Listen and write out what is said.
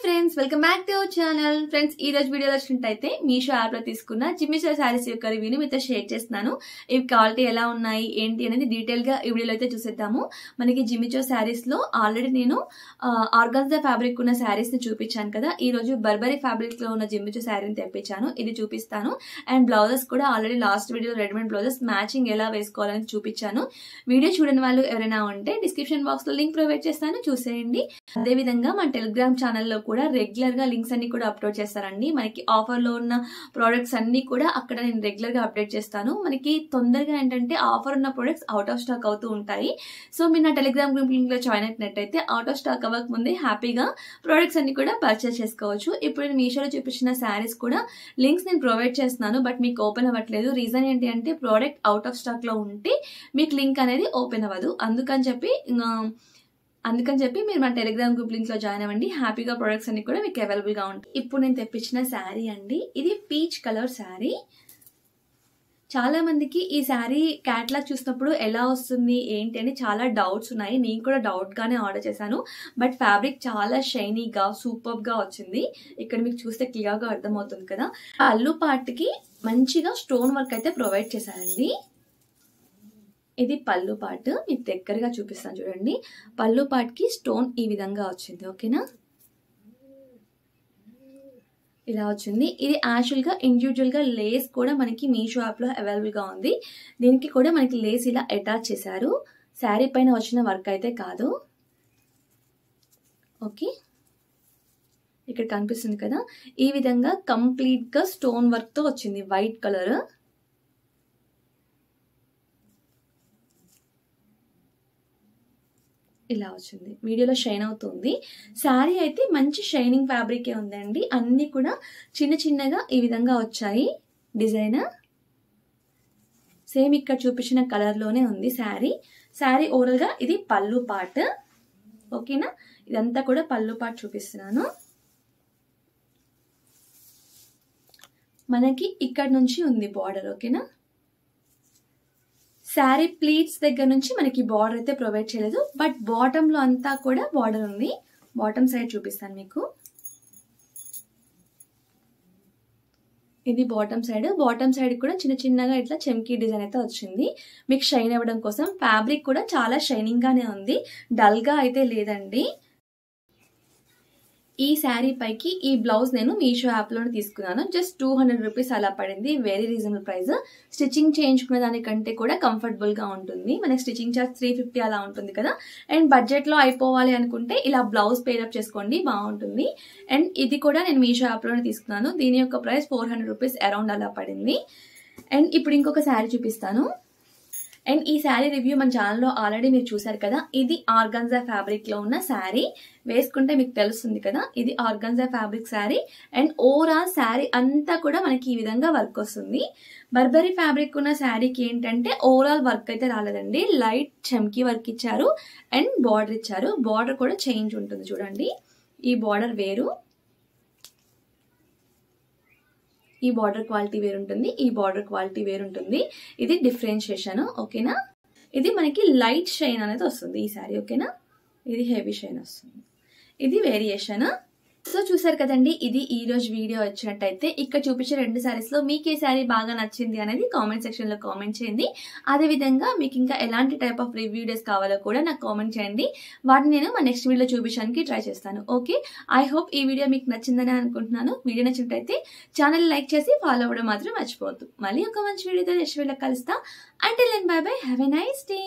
Friends welcome back to our channel. Friends ఈ రోజు వీడియోలో వచ్చినట్టయితే మీషో యాప్ లో తీసుకున్న జిమ్మిచో శారీస్ యొక్క రివ్యూని మీతో షేర్ చేస్తున్నాను. ఇవి క్వాలిటీ ఎలా ఉన్నాయి ఏంటి అనేది డీటెయిల్ గా ఈ వీడియోలో అయితే చూసేద్దాము. మనకి జిమ్మిచో శారీస్ లో ఆల్రెడీ నేను ఆర్గాన్జా ఫ్యాబ్రిక్ ఉన్న శారీస్ ని చూపించాను కదా. ఈ రోజు బర్బరీ ఫ్యాబ్రిక్ లో ఉన్న జిమ్మిచో శారీని తెప్పించాను, ఇది చూపిస్తాను. అండ్ బ్లౌజెస్ కూడా already last video readymade blouses matching ఎలా వేసుకోవాలని చూపించాను. వీడియో చూడని వాళ్ళు ఎవరైనా ఉంటే డిస్క్రిప్షన్ బాక్స్ లో లింక్ ప్రొవైడ్ చేస్తాను, చూసేయండి. అదే విధంగా మన టెలిగ్రామ్ ఛానల్లో కూడా రెగ్యులర్ గా లింక్స్ అన్ని కూడా అప్లోడ్ చేస్తారండి. మనకి ఆఫర్ లో ఉన్న ప్రొడక్ట్స్ అన్ని కూడా అక్కడ నేను రెగ్యులర్ గా అప్డేట్ చేస్తాను. మనకి తొందరగా ఏంటంటే ఆఫర్ ఉన్న ప్రొడక్ట్స్ అవుట్ ఆఫ్ స్టాక్ అవుతూ ఉంటాయి. సో మీరు నా టెలిగ్రామ్ గ్రూప్ లింక్ లో జాయిన్ అయినట్టయితే అవుట్ ఆఫ్ స్టాక్ అవ్వక ముందే హ్యాపీగా ప్రొడక్ట్స్ అన్ని కూడా పర్చేస్ చేసుకోవచ్చు. ఇప్పుడు నేను మీషోలో చూపించిన శారీస్ కూడా లింక్స్ నేను ప్రొవైడ్ చేస్తున్నాను, బట్ మీకు ఓపెన్ అవ్వట్లేదు. రీజన్ ఏంటి అంటే ప్రోడక్ట్ అవుట్ ఆఫ్ స్టాక్ లో ఉంటే మీకు లింక్ అనేది ఓపెన్ అవ్వదు. అందుకని చెప్పి మీరు మన టెలిగ్రామ్ గ్రూప్ లింక్ లో జాయిన్ అవ్వండి. హ్యాపీగా ప్రొడక్ట్స్ అన్ని కూడా మీకు అవైలబుల్ గా ఉంటాయి. ఇప్పుడు నేను తెప్పించిన శారీ అండి, ఇది పీచ్ కలర్ శారీ. చాలా మందికి ఈ శారీ క్యాటలాగ్ చూసినప్పుడు ఎలా వస్తుంది ఏంటి అని చాలా డౌట్స్ ఉన్నాయి. నేను కూడా డౌట్ గానే ఆర్డర్ చేశాను, బట్ ఫ్యాబ్రిక్ చాలా షైనీగా సూపర్ గా వచ్చింది. ఇక్కడ మీకు చూస్తే క్లియర్ గా అర్థమవుతుంది కదా. పళ్ళు పార్ట్ కి మంచిగా స్టోన్ వర్క్ అయితే ప్రొవైడ్ చేశారండి. ఇది పళ్ళు పార్ట్, మీకు దగ్గరగా చూపిస్తాను చూడండి. పళ్ళు పార్ట్ కి స్టోన్ ఈ విధంగా వచ్చింది, ఓకేనా. ఇలా వచ్చింది. ఇది యాక్చువల్ గా ఇండివిజువల్ గా లేస్ కూడా మనకి మీషో యాప్ లో అవైలబుల్ గా ఉంది. దీనికి కూడా మనకి లేస్ ఇలా అటాచ్ చేశారు. శారీ పైన వచ్చిన వర్క్ అయితే కాదు, ఓకే. ఇక్కడ కనిపిస్తుంది కదా, ఈ విధంగా కంప్లీట్ గా స్టోన్ వర్క్ తో వచ్చింది, వైట్ కలర్. ఇలా వచ్చింది, వీడియోలో షైన్ అవుతుంది. శారీ అయితే మంచి షైనింగ్ ఫ్యాబ్రికే ఉందండి. అన్ని కూడా చిన్న చిన్నగా ఈ విధంగా వచ్చాయి డిజైన్. సేమ్ ఇక్కడ చూపించిన కలర్ లోనే ఉంది శారీ ఓవరాల్ గా. ఇది పళ్ళు పార్ట్, ఓకేనా. ఇదంతా కూడా పళ్ళు పార్ట్ చూపిస్తున్నాను. మనకి ఇక్కడ నుంచి ఉంది బార్డర్, ఓకేనా. శారీ ప్లీట్స్ దగ్గర నుంచి మనకి బార్డర్ అయితే ప్రొవైడ్ చేయలేదు, బట్ బాటమ్ లో అంతా కూడా బార్డర్ ఉంది. బాటమ్ సైడ్ చూపిస్తాను మీకు. ఇది బాటమ్ సైడ్ కూడా చిన్న చిన్నగా ఇట్లా చెమ్కీ డిజైన్ అయితే వచ్చింది, మీకు షైన్ అవ్వడం కోసం. ఫ్యాబ్రిక్ కూడా చాలా షైనింగ్ గానే ఉంది, డల్ గా అయితే లేదండి. ఈ శారీ పైకి ఈ బ్లౌజ్ నేను మీషో యాప్ లోనే తీసుకున్నాను. జస్ట్ 200 రూపీస్ అలా పడింది, వెరీ రీజనబుల్ ప్రైస్. స్టిచ్చింగ్ చేయించుకునే దానికంటే కూడా కంఫర్టబుల్ గా ఉంటుంది. మనకి స్టిచ్చింగ్ చార్జ్ 350 అలా ఉంటుంది కదా. అండ్ బడ్జెట్ లో అయిపోవాలి అనుకుంటే ఇలా బ్లౌజ్ పేరప్ చేసుకోండి, బాగుంటుంది. అండ్ ఇది కూడా నేను మీషో యాప్ లోనే తీసుకున్నాను. దీని యొక్క ప్రైస్ 400 రూపీస్ అరౌండ్ అలా పడింది. అండ్ ఇప్పుడు ఇంకొక శారీ చూపిస్తాను. అండ్ ఈ శారీ రివ్యూ మన ఛానల్లో ఆల్రెడీ మీరు చూసారు కదా. ఇది ఆర్గాన్జా ఫ్యాబ్రిక్ లో ఉన్న శారీ, వేసుకుంటే మీకు తెలుస్తుంది కదా. ఇది organza fabric sari. And overall sari అంతా కూడా మనకి ఈ విధంగా వర్క్ వస్తుంది. బర్బరీ ఫ్యాబ్రిక్ ఉన్న శారీకి ఏంటంటే ఓవరాల్ వర్క్ అయితే రాలేదండి, లైట్ చమ్కీ వర్క్ ఇచ్చారు అండ్ బార్డర్ ఇచ్చారు. బార్డర్ కూడా చేంజ్ ఉంటుంది చూడండి. ఈ బార్డర్ వేరు, ఈ బార్డర్ క్వాలిటీ వేరుంటుంది, ఈ బార్డర్ క్వాలిటీ వేరుంటుంది. ఇది డిఫరెన్షియేషన్, ఓకేనా. ఇది మనకి లైట్ షైన్ అనేది వస్తుంది ఈ శారీ, ఓకేనా. ఇది హెవీ షైన్ వస్తుంది, ఇది వేరియేషన్. సో చూసారు కదండి, ఇది ఈ రోజు వీడియో. వచ్చినట్టయితే ఇక్కడ చూపించే 2 శారీస్ లో మీకు ఏ శారీ బాగా నచ్చింది అనేది కామెంట్ సెక్షన్ లో కామెంట్ చేయండి. అదే విధంగా మీకు ఇంకా ఎలాంటి టైప్ ఆఫ్ రివ్యూ వీడియోస్ కావాలో కూడా నాకు కామెంట్ చేయండి. వాటిని నేను మా నెక్స్ట్ వీడియోలో చూపించడానికి ట్రై చేస్తాను, ఓకే. ఐ హోప్ ఈ వీడియో మీకు నచ్చిందని అనుకుంటున్నాను. వీడియో నచ్చినట్టయితే ఛానల్ లైక్ చేసి ఫాలో అవ్వడం మాత్రం మర్చిపోవద్దు. మళ్ళీ ఒక మంచి వీడియోతో నెక్స్ట్ వీడియోలో కలుస్తా. Until then bye bye, have a nice day.